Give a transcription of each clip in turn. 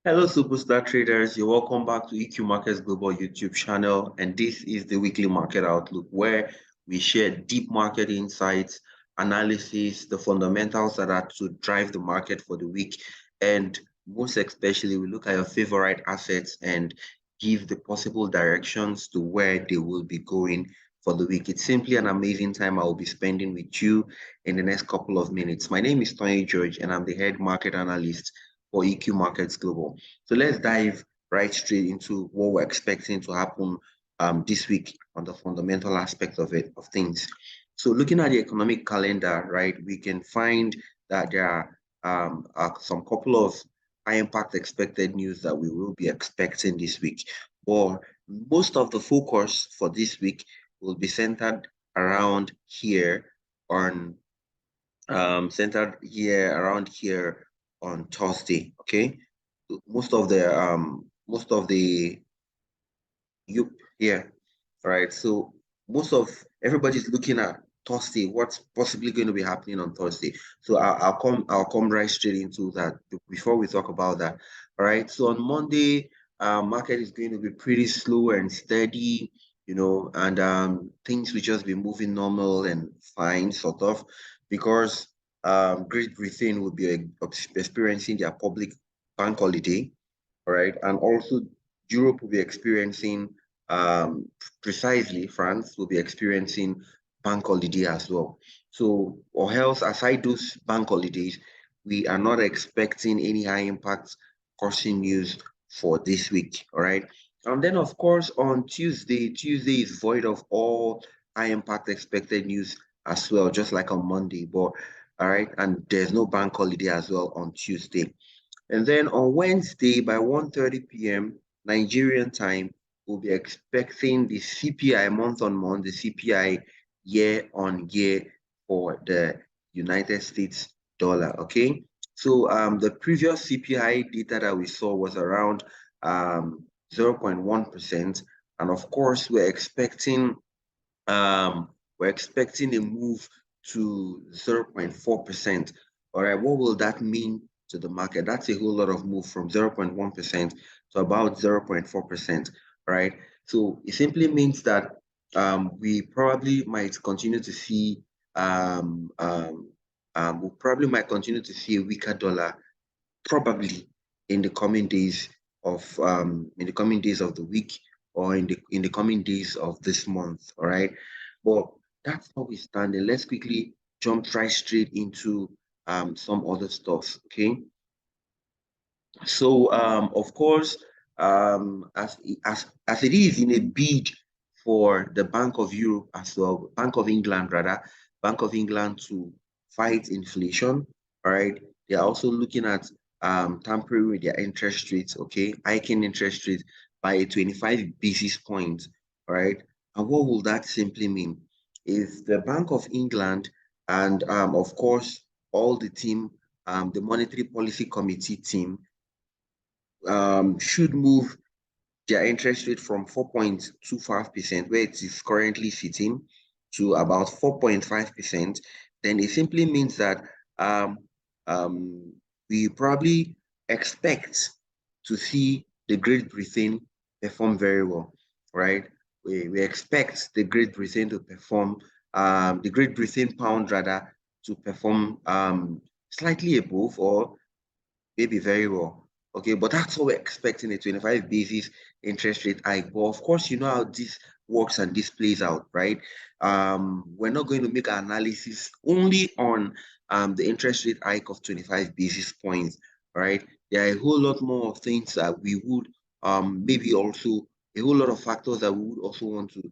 Hello, superstar traders. You're welcome back to EQ Markets Global YouTube channel. And this is the weekly market outlook where we share deep market insights, analysis, the fundamentals that are to drive the market for the week. And most especially, we look at your favorite assets and give the possible directions to where they will be going for the week. It's simply an amazing time I will be spending with you in the next couple of minutes. My name is 𝗦𝗛𝗔𝗥𝗘, and I'm the head market analyst for EQ Markets Global. So let's dive right straight into what we're expecting to happen this week on the fundamental aspect of things. So looking at the economic calendar, right, we can find that there are some couple of high impact expected news that we will be expecting this week. But most of the focus for this week will be centered around here on around here on Thursday. Okay, most of the you yeah, right. So most of everybody's looking at Thursday, what's possibly going to be happening on Thursday. So I'll come right straight into that before we talk about that. All right. So on Monday, market is going to be pretty slow and steady, and things will just be moving normal and fine, sort of, because Great Britain will be experiencing their public bank holiday, all right, and also Europe will be experiencing precisely France will be experiencing bank holiday as well. So, or else aside those bank holidays, we are not expecting any high impact causing news for this week. All right. And then of course on Tuesday is void of all high impact expected news as well, just like on Monday. But all right, and there's no bank holiday as well on Tuesday. And then on Wednesday by 1:30 p.m. Nigerian time, we'll be expecting the CPI month on month, the CPI year on year for the United States dollar. Okay. So the previous CPI data that we saw was around 0.1%. And of course, we're expecting a move to 0.4%. All right, what will that mean to the market? That's a whole lot of move from 0.1% to about 0.4%. Right. So it simply means that we probably might continue to see we probably might continue to see a weaker dollar probably in the coming days of the week, or in the coming days of this month. All right, but that's how we stand. And let's quickly jump right straight into some other stuff. Okay, so of course, as it is in a bid for the Bank of Europe as well, Bank of England rather, Bank of England to fight inflation. All right, they are also looking at tampering with their interest rates. Okay, hiking interest rates by 25 basis points. All right, and what will that simply mean? Is the Bank of England and of course all the team, the Monetary Policy Committee team, should move their interest rate from 4.25%, where it is currently sitting, to about 4.5%, then it simply means that um, we probably expect to see the Great Britain perform very well, right? We expect the Great Britain to perform, the Great Britain pound rather, to perform slightly above or maybe very well. Okay, but that's what we're expecting, a 25 basis interest rate hike. But of course, you know how this works and this plays out, right? We're not going to make an analysis only on the interest rate hike of 25 basis points, right? There are a whole lot more of things that we would maybe also a whole lot of factors that we would also want to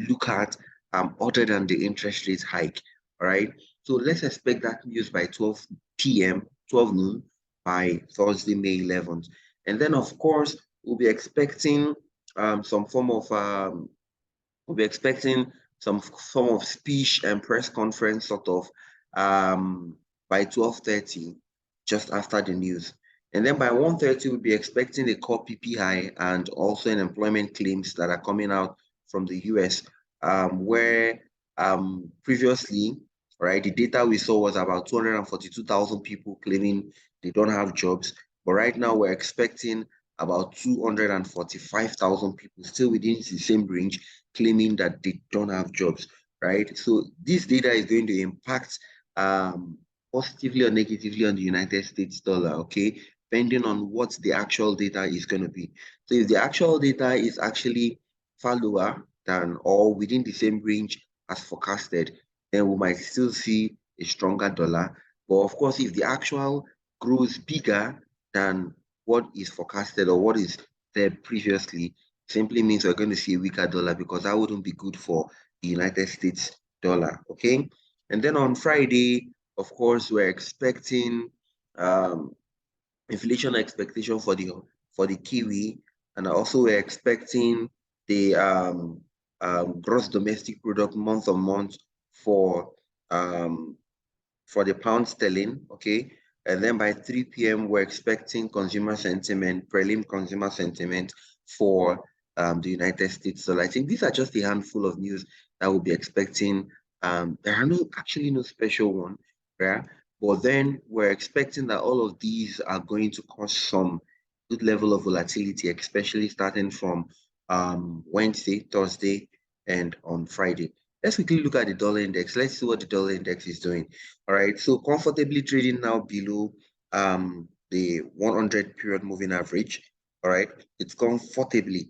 look at other than the interest rate hike. All right. So let's expect that news by 12 p.m., 12 noon by Thursday, May 11th. And then, of course, we'll be expecting some form of speech and press conference sort of by 12:30, just after the news. And then by 1:30, we'll be expecting a core PPI and also an employment claims that are coming out from the US, where previously, right, the data we saw was about 242,000 people claiming they don't have jobs. But right now we're expecting about 245,000 people still within the same range claiming that they don't have jobs, right? So this data is going to impact positively or negatively on the United States dollar, okay, depending on what the actual data is going to be. So if the actual data is actually far lower than or within the same range as forecasted, then we might still see a stronger dollar. But of course, if the actual grows bigger than what is forecasted or what is there previously, simply means we're going to see a weaker dollar, because that wouldn't be good for the United States dollar, okay? And then on Friday, of course, we're expecting inflation expectation for the kiwi, and also we're expecting the gross domestic product month on month for um, the pound sterling, okay? And then by 3 p.m., we're expecting consumer sentiment, prelim consumer sentiment for the United States. So I think these are just a handful of news that we'll be expecting. There are actually no special one, right? But then we're expecting that all of these are going to cause some good level of volatility, especially starting from Wednesday, Thursday, and on Friday. Let's quickly look at the dollar index. Let's see what the dollar index is doing. All right, so comfortably trading now below the 100 period moving average. All right, it's comfortably.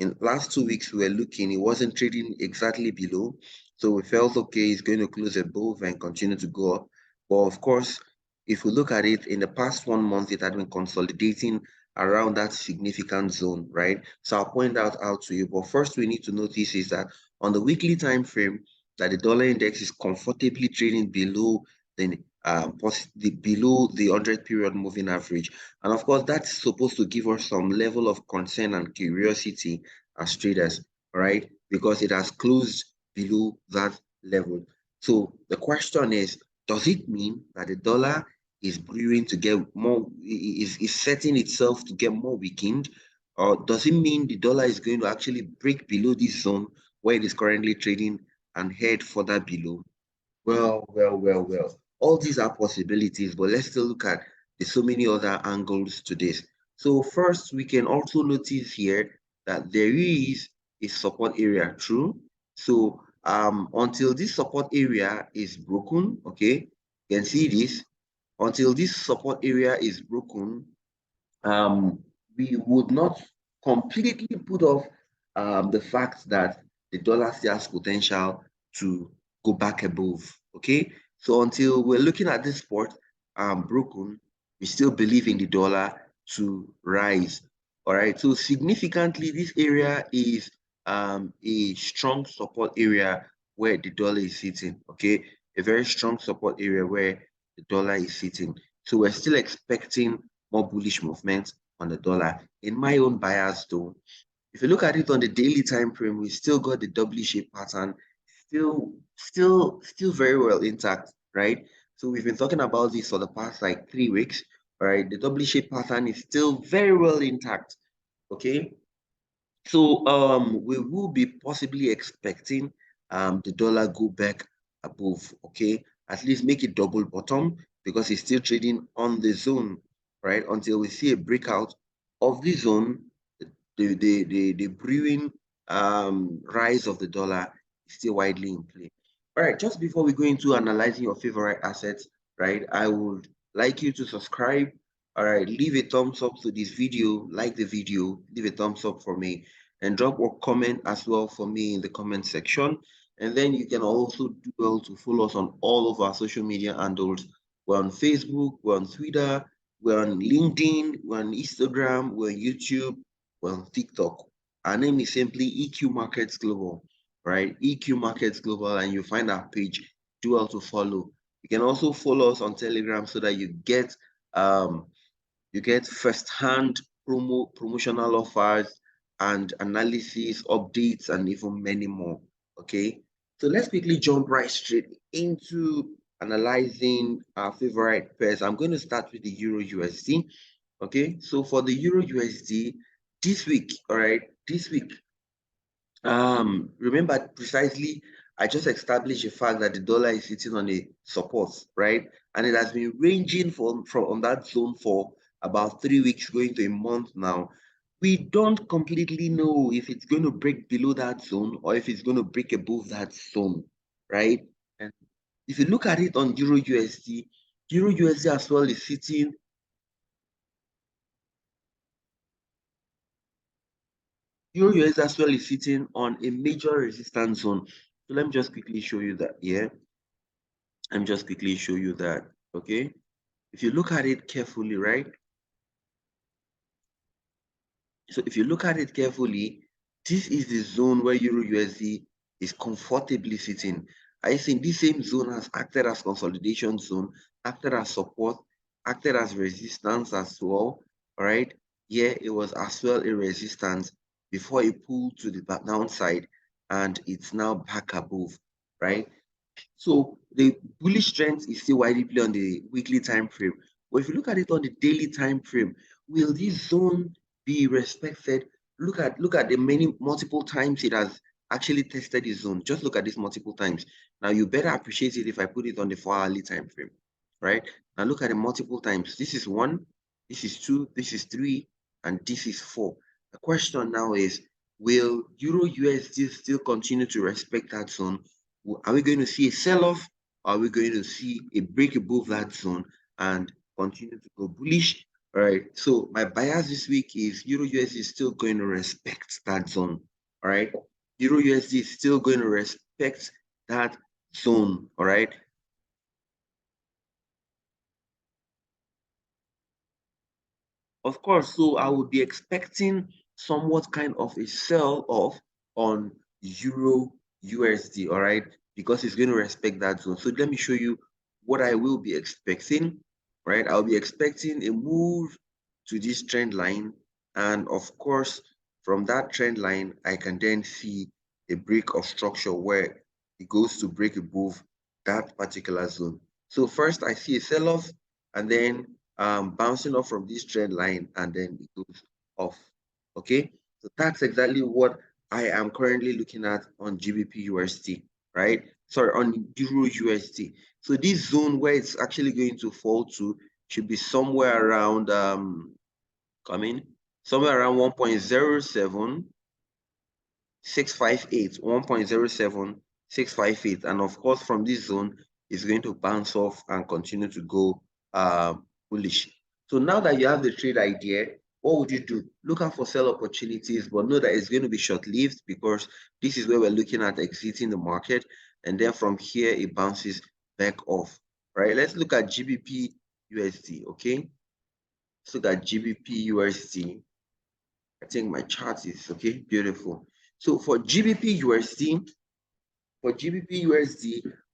In last 2 weeks, we were looking, it wasn't trading exactly below. So we felt, okay, it's going to close above and continue to go up. But of course, if we look at it, in the past 1 month, it had been consolidating around that significant zone, right? So I'll point that out to you. But first, we need to notice is that on the weekly time frame, that the dollar index is comfortably trading below below the 100 period moving average. And of course, that's supposed to give us some level of concern and curiosity as traders, right? Because it has closed below that level. So the question is, does it mean that the dollar is brewing to get more, is setting itself to get more weakened? Or does it mean the dollar is going to actually break below this zone where it is currently trading and head further below? Well. All these are possibilities, but let's still look at the so many other angles to this. So first, we can also notice here that there is a support area, true? So until this support area is broken, okay, you can see this. Until this support area is broken, we would not completely put off the fact that the dollar still has potential to go back above, okay? So until we're looking at this support broken, we still believe in the dollar to rise, all right? So significantly, this area is a strong support area where the dollar is sitting, okay? A very strong support area where the dollar is sitting. So we're still expecting more bullish movement on the dollar. In my own bias, though, if you look at it on the daily time frame, we still got the doubly shaped pattern, still very well intact, right? So we've been talking about this for the past like 3 weeks, right? The doubly shaped pattern is still very well intact, okay? So we will be possibly expecting the dollar go back above, okay? At least make it double bottom, because it's still trading on the zone, right? Until we see a breakout of the zone, the brewing rise of the dollar is still widely in play. All right, just before we go into analyzing your favorite assets, right, I would like you to subscribe. All right, leave a thumbs up to this video, like the video, leave a thumbs up for me, and drop a comment as well for me in the comment section. And then you can also do well to follow us on all of our social media handles. We're on Facebook, we're on Twitter, we're on LinkedIn, we're on Instagram, we're on YouTube, we're on TikTok. Our name is simply EQ Markets Global, right? EQ Markets Global, and you find our page. Do well to follow. You can also follow us on Telegram so that you get first-hand promotional offers and analysis, updates, and even many more. Okay, so let's quickly jump right straight into analyzing our favorite pairs. I'm going to start with the Euro USD. Okay, so for the Euro USD this week, all right, this week, remember precisely I just established the fact that the dollar is sitting on a support, right? And it has been ranging from on that zone for about 3 weeks, going to a month now. We don't completely know if it's going to break below that zone or if it's going to break above that zone, right? And if you look at it on EURUSD, EURUSD as well is sitting. EURUSD as well is sitting on a major resistance zone. So let me just quickly show you that here. Let me just quickly show you that, okay? If you look at it carefully, right? So if you look at it carefully, this is the zone where EURUSD is comfortably sitting. I think this same zone has acted as consolidation zone, acted as support, acted as resistance as well, all right? Here it was as well a resistance before it pulled to the downside, and it's now back above, right? So the bullish trend is still widely on the weekly time frame. But if you look at it on the daily time frame, will this zone be respected? Look at the many multiple times it has actually tested the zone. Just look at this multiple times. Now you better appreciate it if I put it on the 4-hourly time frame, right? Now look at the multiple times. This is 1, this is 2, this is 3, and this is 4. The question now is, will EURUSD still continue to respect that zone? Are we going to see a sell-off? Are we going to see a break above that zone and continue to go bullish? All right. So my bias this week is EURUSD is still going to respect that zone. All right. EURUSD is still going to respect that zone. All right. Of course, so I would be expecting somewhat kind of a sell-off on Euro USD, all right, because it's going to respect that zone. So let me show you what I will be expecting, right? I'll be expecting a move to this trend line, and of course, from that trend line, I can then see a break of structure where it goes to break above that particular zone. So first, I see a sell-off, and then bouncing off from this trend line, and then it goes off. Okay, so that's exactly what I am currently looking at on GBPUSD, right? Sorry, on EURUSD. So this zone where it's actually going to fall to should be somewhere around somewhere around 1.07 658, 1.07 658, and of course from this zone is going to bounce off and continue to go bullish. So now that you have the trade idea, what would you do? Look out for sell opportunities, but know that it's going to be short-lived because this is where we're looking at exiting the market, and then from here it bounces back off. Right? Let's look at GBP USD. Okay, let's look at GBP USD. I think my chart is okay, beautiful. So for GBP USD,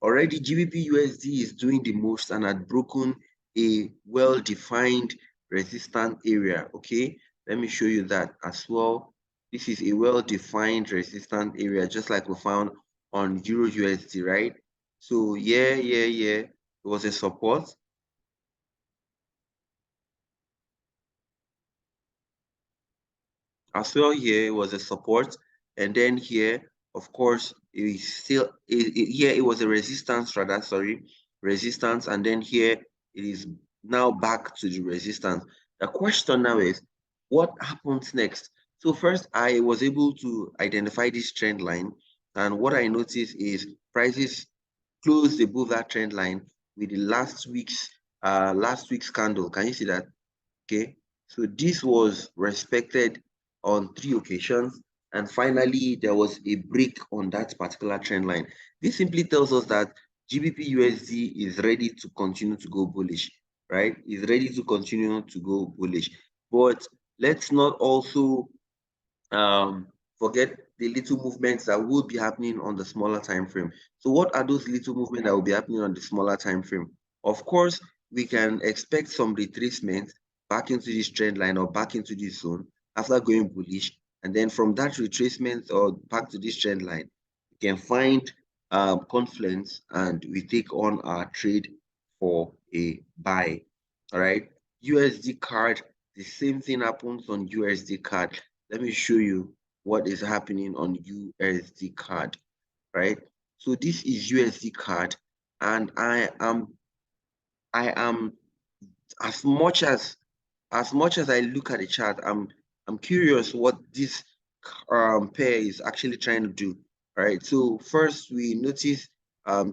already GBP USD is doing the most and had broken a well-defined resistance area. Okay, let me show you that as well. This is a well-defined resistance area, just like we found on EURUSD, right? So yeah, it was a support. As well here was a support, and then here of course it is still here it was a resistance, rather, sorry, resistance, and then here it is now back to the resistance. The question now is, what happens next? So first, I was able to identify this trend line, and what I noticed is prices closed above that trend line with the last week's candle. Can you see that? Okay, so this was respected on 3 occasions, and finally there was a break on that particular trend line. This simply tells us that GBP USD is ready to continue to go bullish, right? Is ready to continue to go bullish. But let's not also forget the little movements that will be happening on the smaller time frame. So what are those little movements that will be happening on the smaller time frame? Of course, we can expect some retracement back into this trend line or back into this zone after going bullish, and then from that retracement or back to this trend line, we can find confluence and we take on our trade for a buy. All right, USD card, the same thing happens on USD card. Let me show you what is happening on USD card, right? So this is USD CAD, and I am as much as I look at the chart, I'm curious what this pair is actually trying to do. All right. So first we notice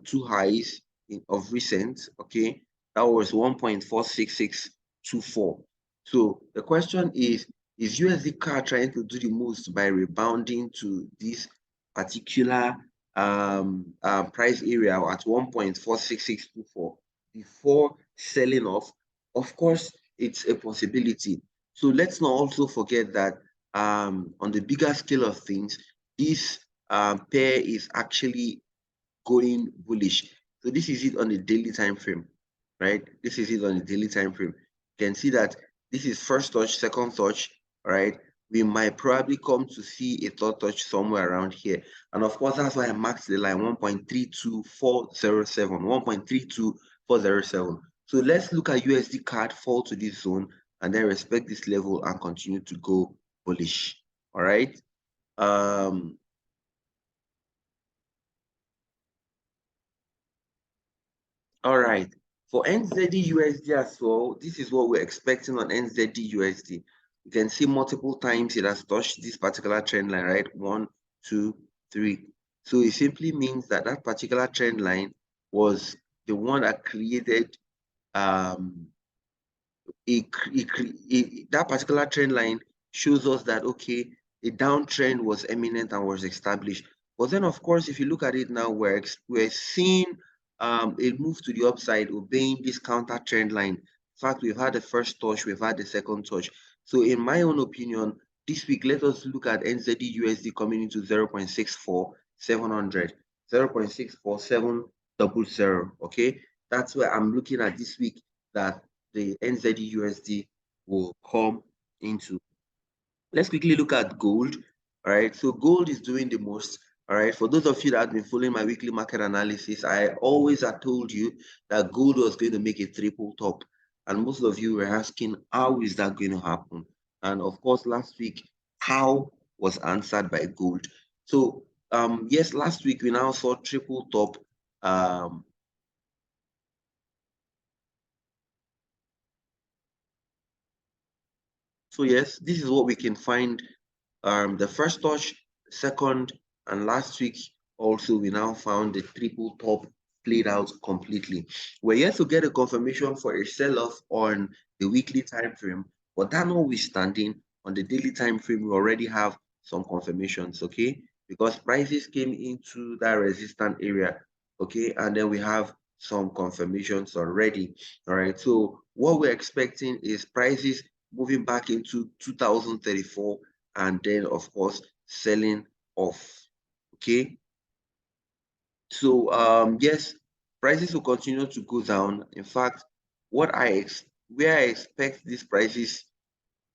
two highs of recent. Okay, that was 1.46624. So the question is USD CAD trying to do the most by rebounding to this particular price area at 1.46624 before selling off? Of course, it's a possibility. So let's not also forget that on the bigger scale of things, this pair is actually going bullish. So this is it on the daily time frame, right? This is it on the daily time frame. You can see that this is first touch, second touch, right? We might probably come to see a third touch somewhere around here. And of course, that's why I marked the line 1.32407, 1.32407. So let's look at USD CAD fall to this zone and then respect this level and continue to go bullish. All right. All right. For NZD/USD as well, this is what we're expecting on NZD/USD. You can see multiple times it has touched this particular trend line, right? 1, 2, 3. So it simply means that that particular trend line was the one that created that particular trend line shows us that, okay, a downtrend was imminent and was established. But then, of course, if you look at it now, we're seeing a move to the upside, obeying this counter trend line. In fact, we've had the first touch, we've had the second touch. So in my own opinion, this week, let us look at NZD/USD coming into 0.64700, 0.64700, okay? That's where I'm looking at this week, that the NZD/USD will come into. Let's quickly look at gold. All right, so gold is doing the most. All right, for those of you that have been following my weekly market analysis, I always had told you that gold was going to make a triple top, and most of you were asking, how is that going to happen? And of course, last week, how was answered by gold. So yes, last week we now saw triple top. So yes, this is what we can find. The first touch, second, and last week also we now found the triple top played out completely. We're yet to get a confirmation for a sell-off on the weekly time frame, but that notwithstanding, on the daily time frame we already have some confirmations, okay? Because prices came into that resistance area, okay, and then we have some confirmations already. All right, so what we're expecting is prices moving back into 2034 and then of course selling off. Okay, so yes, prices will continue to go down. In fact, where I expect these prices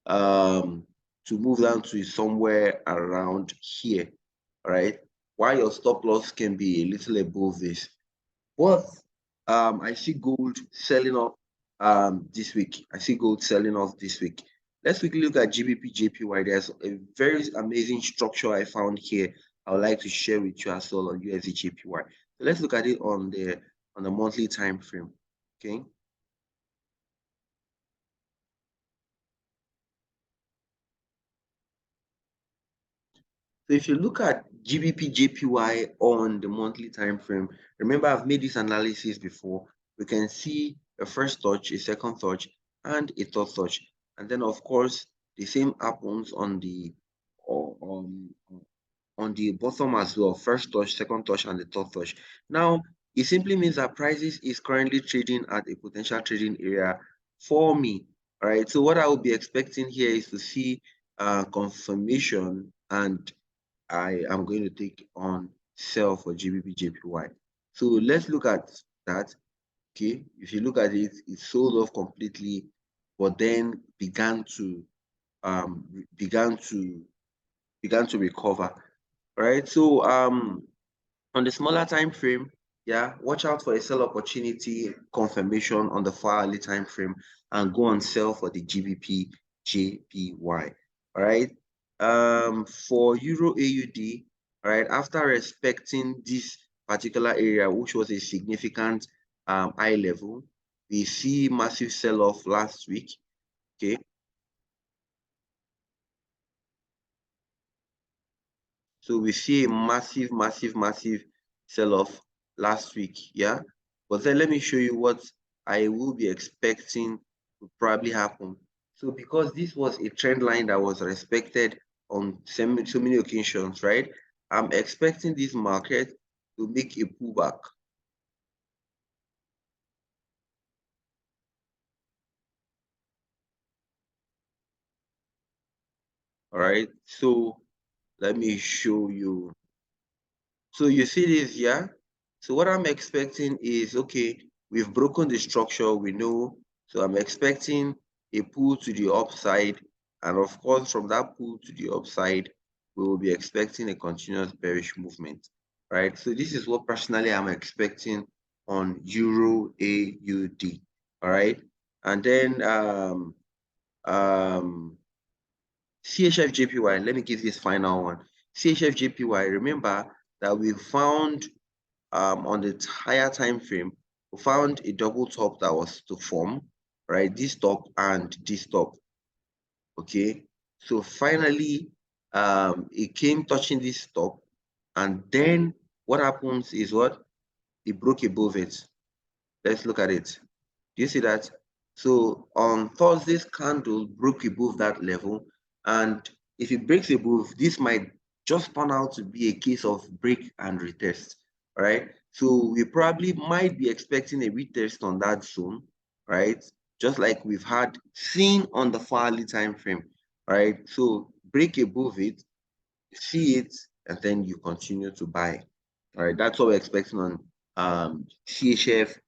to move down to is somewhere around here. All right, while your stop loss can be a little above this. But I see gold selling off this week. I see gold selling off this week. Let's quickly look at GBPJPY. There's a very amazing structure I found here. I would like to share with you as well on USDJPY. So let's look at it on the monthly time frame. Okay. So if you look at GBPJPY on the monthly time frame, remember I've made this analysis before. We can see a first touch, a second touch, and a third touch. And then of course, the same happens on the bottom as well. First touch, second touch, and the third touch. Now, it simply means that prices is currently trading at a potential trading area for me. All right. So what I will be expecting here is to see confirmation, and I am going to take on sell for GBPJPY. So let's look at that. Okay, if you look at it, it sold off completely, but then began to recover. Right. So on the smaller time frame, yeah, watch out for a sell opportunity confirmation on the 4-hourly time frame and go on sell for the GBPJPY. All right. For Euro AUD, all right, after respecting this particular area, which was a significant high level. We see massive sell-off last week. Okay. So we see a massive sell-off last week. Yeah. But then let me show you what I will be expecting to probably happen. So because this was a trend line that was respected on so many occasions, right? I'm expecting this market to make a pullback. All right. So let me show you. So you see this, yeah? So what I'm expecting is, okay, we've broken the structure, we know. So I'm expecting a pull to the upside. And of course, from that pull to the upside, we will be expecting a continuous bearish movement, right? So this is what personally I'm expecting on Euro AUD, all right? And then CHF-JPY, let me give this final one. CHF-JPY, remember that we found on the higher time frame, we found a double top that was to form, right? This top and this top, okay? So finally, it came touching this top, and then what happens is what? It broke above it. Let's look at it. Do you see that? So on Thursday's candle broke above that level, and if it breaks above, this might just turn out to be a case of break and retest, right? So we probably might be expecting a retest on that zone, right? Just like we've had seen on the hourly time frame, right? So break above it, see it, and then you continue to buy. All right, that's what we're expecting on CHF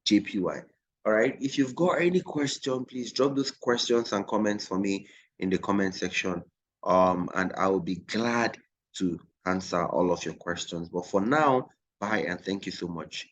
JPY. All right, if you've got any question, please drop those questions and comments for me in the comment section. And I will be glad to answer all of your questions. But for now, bye and thank you so much.